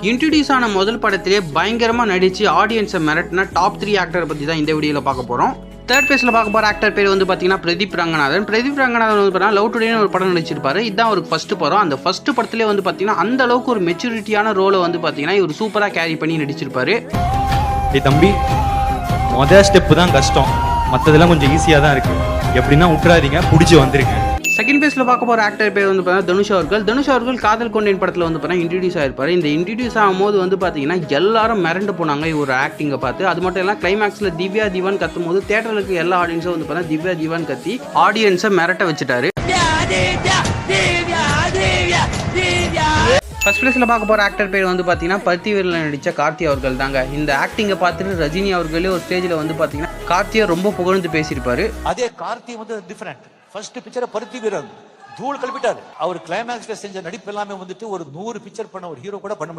Introduce ஆன முதல் படத்திலே பயங்கரமா நடிச்சு ஆடியன்ஸை மிரட்டின டாப் 3 ஆக்டரை பத்தி தான் இந்த வீடியோல பார்க்க போறோம். தேர்ட் பிளேஸ்ல பார்க்க போற ஆக்டர் பேர் வந்து பாத்தீங்கன்னா பிரதீப் ரங்கநாதன். பிரதீப் ரங்கநாதன் வந்து பாத்தீங்கன்னா லவ் டுடேன்னு ஒரு படம் நடிச்சிருப்பாரு. இதுதான் ஒரு ஃபர்ஸ்ட் படம். அந்த ஃபர்ஸ்ட் படத்திலே வந்து பாத்தீங்கன்னா அந்த அளவுக்கு ஒரு மெச்சூரிட்டியான ரோலை வந்து பாத்தீங்கன்னா இவர் சூப்பரா கேரி பண்ணி நடிச்சிருப்பாரு. தம்பி, மொதல் ஸ்டெப் தான் கஷ்டம், மற்றதெல்லாம் கொஞ்சம் ஈஸியாக தான் இருக்கு. எப்படின்னா விட்டுறாதீங்க, பிடிச்சி வந்துருங்க. செகண்ட் பேஸ்ல பார்க்க போற ஆக்டர் பேர் வந்து பார்த்தீங்கன்னா தனுஷ் அவர்கள். தனுஷ் அவர்கள் காதல் கொண்டேன் படத்தில் வந்து பார்த்தீங்கன்னா இன்ட்ரடியூஸ் ஆயிருப்பாரு. இந்த இன்ட்ரடியூஸ் ஆகும்போது வந்து பார்த்தீங்கன்னா எல்லாரும் மிரண்டு போனாங்க இவர் ஆக்டிங்கை பார்த்து. அது மட்டும் இல்லாமல் கிளைமேக்ஸில் திவ்யா திவான் கத்தும் போது தேட்டருக்கு எல்லா ஆடியன்ஸும் வந்து பார்த்தீங்கன்னா திவ்யா திவான் கத்தி ஆடியன்ஸை மிரட்ட வச்சுட்டாரு. ஃபர்ஸ்ட் பிளேஸ்ல பார்க்க போற ஆக்டர் பேர் வந்து பார்த்தீங்கன்னா பருத்தி வீரர்ல நடிச்ச கார்த்தி அவர்கள் தாங்க. இந்த ஆக்டிங்கை பார்த்துட்டு ரஜினி அவர்களே ஒரு ஸ்டேஜில் வந்து பார்த்தீங்கன்னா கார்த்தியை ரொம்ப புகழ்ந்து பேசியிருப்பாரு. அதே கார்த்தி வந்து டிஃபரெண்ட். ஃபர்ஸ்ட் பிக்சரை பருத்தி வீரர் தூள் கல்பிட்டார். அவர் கிளைமேக்ஸ்ல செஞ்ச நடிப்பு எல்லாமே வந்துட்டு ஒரு 100 பிக்சர் பண்ண ஒரு ஹீரோ கூட பண்ண முடியும்.